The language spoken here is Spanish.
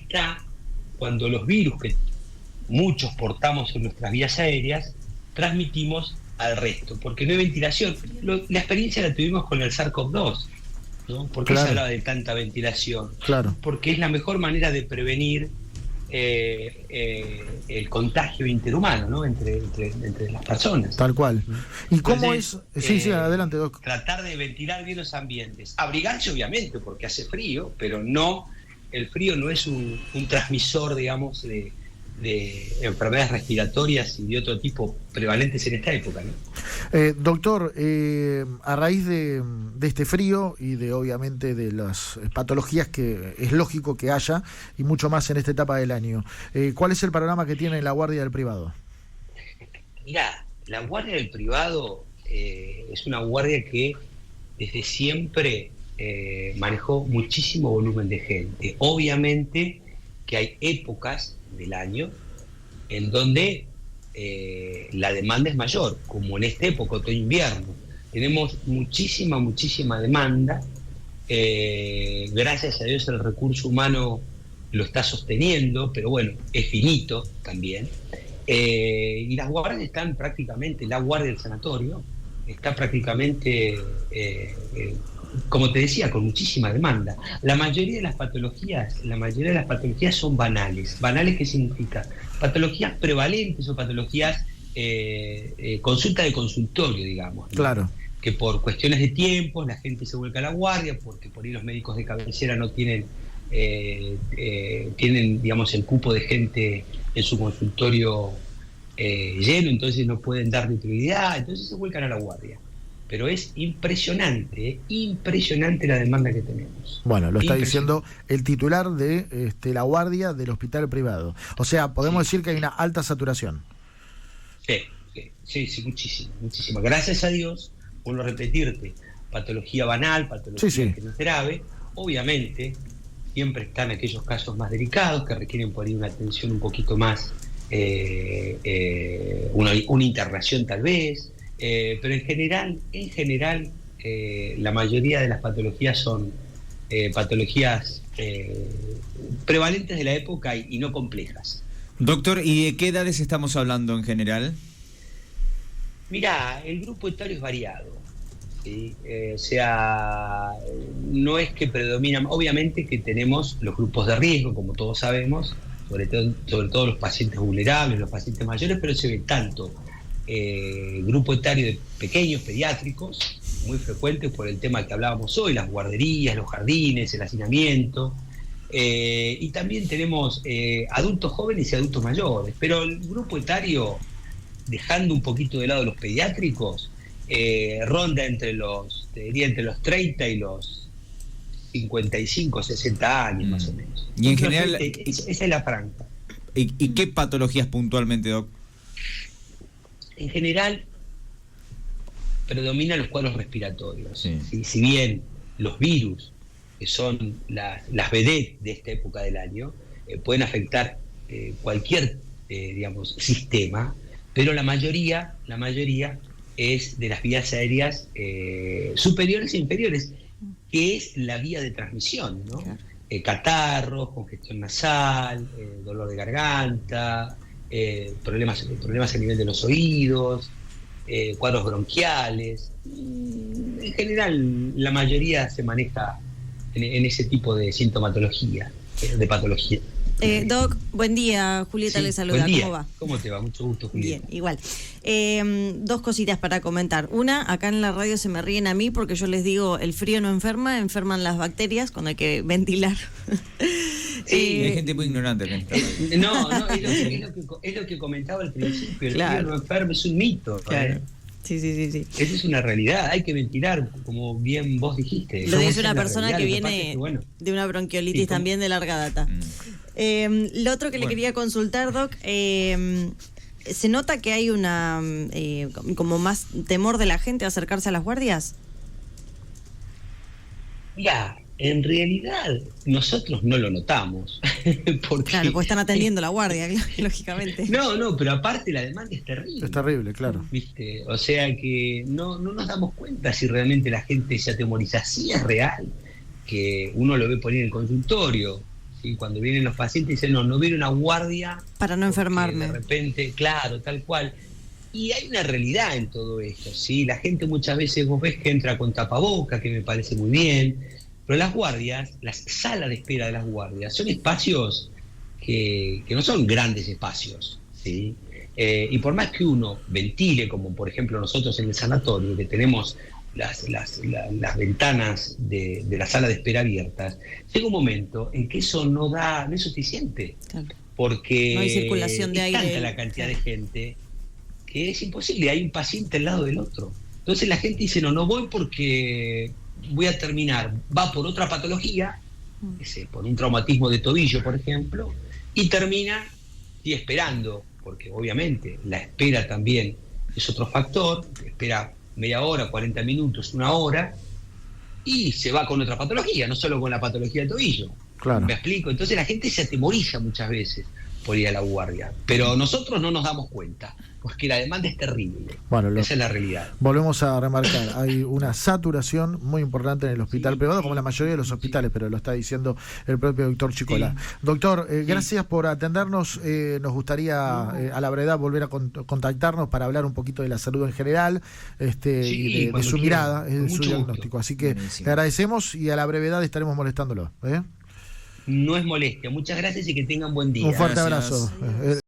está cuando los virus que muchos portamos en nuestras vías aéreas transmitimos al resto, porque no hay ventilación. La experiencia la tuvimos con el SARS-CoV-2, ¿no? ¿Por qué se hablaba de tanta ventilación? Claro. Porque es la mejor manera de prevenir el contagio interhumano, ¿no? entre las personas. Tal cual. ¿Y cómo Entonces, es? Sí, adelante, Doc. Tratar de ventilar bien los ambientes. Abrigarse, obviamente, porque hace frío, pero no, el frío no es un transmisor, digamos, de enfermedades respiratorias y de otro tipo prevalentes en esta época, ¿no? Doctor, a raíz de este frío y de obviamente de las patologías que es lógico que haya y mucho más en esta etapa del año, ¿cuál es el panorama que tiene la Guardia del Privado? Mirá, la Guardia del Privado es una guardia que desde siempre manejó muchísimo volumen de gente. Obviamente que hay épocas del año en donde la demanda es mayor, como en esta época, otoño-invierno. Tenemos muchísima demanda. Gracias a Dios el recurso humano lo está sosteniendo, pero bueno, es finito también. Y las guardias están prácticamente, la guardia del sanatorio está prácticamente, como te decía, con muchísima demanda. La mayoría de las patologías son banales. ¿Banales qué significa? Patologías prevalentes o patologías consulta de consultorio, digamos, ¿no? Claro. Que por cuestiones de tiempo la gente se vuelca a la guardia, porque por ahí los médicos de cabecera no tienen, digamos, el cupo de gente en su consultorio lleno, entonces no pueden darle prioridad, entonces se vuelcan a la guardia. Pero es impresionante la demanda que tenemos. Bueno, lo está diciendo el titular de la guardia del hospital privado. O sea, podemos decir que hay una alta saturación. Sí, muchísima. Gracias a Dios, vuelvo a repetirte, patología banal, patología que no es grave. Obviamente, siempre están aquellos casos más delicados que requieren por ahí una atención un poquito más, una internación tal vez. Pero en general, la mayoría de las patologías son patologías prevalentes de la época y no complejas. Doctor, ¿y de qué edades estamos hablando en general? Mirá, el grupo etario es variado, ¿sí? O sea, no es que predominan, obviamente que tenemos los grupos de riesgo, como todos sabemos, sobre todo los pacientes vulnerables, los pacientes mayores, pero se ve tanto grupo etario de pequeños pediátricos, muy frecuentes por el tema que hablábamos hoy, las guarderías, los jardines, el hacinamiento, y también tenemos adultos jóvenes y adultos mayores, pero el grupo etario, dejando un poquito de lado los pediátricos, ronda entre los 30 y los 55, 60 años más o menos. Y en general, esa es la franja. ¿Y qué patologías puntualmente, Doc? En general, predominan los cuadros respiratorios. Sí. Si bien los virus, que son las vedettes de esta época del año, pueden afectar cualquier digamos, sistema, pero la mayoría es de las vías aéreas superiores e inferiores, que es la vía de transmisión, ¿no? Claro. Catarros, congestión nasal, dolor de garganta, problemas a nivel de los oídos, cuadros bronquiales. En general, la mayoría se maneja en ese tipo de sintomatología, de patología. Doc, buen día, Julieta le saluda, buen día. ¿Cómo va? ¿Cómo te va? Mucho gusto, Julieta. Bien, igual. Dos cositas para comentar. Una, acá en la radio se me ríen a mí porque yo les digo, el frío no enferma, enferman las bacterias cuando hay que ventilar. Sí, hay gente muy ignorante acá. No, es lo que comentaba al principio, el frío no enferma, es un mito. Claro. Sí. Esa es una realidad, hay que ventilar, como bien vos dijiste. Lo dice una persona que viene de una bronquiolitis también de larga data. Lo otro que le quería consultar, Doc, ¿se nota que hay una como más temor de la gente a acercarse a las guardias? Mira, en realidad nosotros no lo notamos. Porque, claro, pues están atendiendo la guardia, lógicamente. No, pero aparte la demanda es terrible. Es terrible, claro. ¿Viste? O sea que no nos damos cuenta si realmente la gente se atemoriza. Sí es real que uno lo ve por ahí en el consultorio, ¿sí? Cuando vienen los pacientes dicen, no viene una guardia para no enfermarme. De repente, claro, tal cual. Y hay una realidad en todo esto, ¿sí? La gente muchas veces vos ves que entra con tapaboca, que me parece muy bien, pero las guardias, las salas de espera de las guardias, son espacios que no son grandes espacios, ¿sí? Y por más que uno ventile, como por ejemplo nosotros en el sanatorio, que tenemos las ventanas de la sala de espera abiertas, llega un momento en que eso no es suficiente, claro. Porque no hay circulación de aire, tanta la cantidad de gente que es imposible, hay un paciente al lado del otro. Entonces la gente dice, no voy porque voy a terminar, va por otra patología, por un traumatismo de tobillo, por ejemplo, y termina esperando, porque obviamente la espera también es otro factor, espera media hora, 40 minutos, una hora, y se va con otra patología, no solo con la patología del tobillo. Claro. ¿Me explico? Entonces la gente se atemoriza muchas veces por ir a la guardia, pero nosotros no nos damos cuenta, porque la demanda es terrible. Bueno, esa es la realidad. Volvemos a remarcar, hay una saturación muy importante en el hospital privado, como la mayoría de los hospitales, pero lo está diciendo el propio doctor Chicola. Sí. Doctor, gracias por atendernos. Nos gustaría a la brevedad volver a contactarnos para hablar un poquito de la salud en general, y de su mirada, de su diagnóstico. Así que le agradecemos y a la brevedad estaremos molestándolo. No es molestia. Muchas gracias y que tengan buen día. Un fuerte Gracias. abrazo.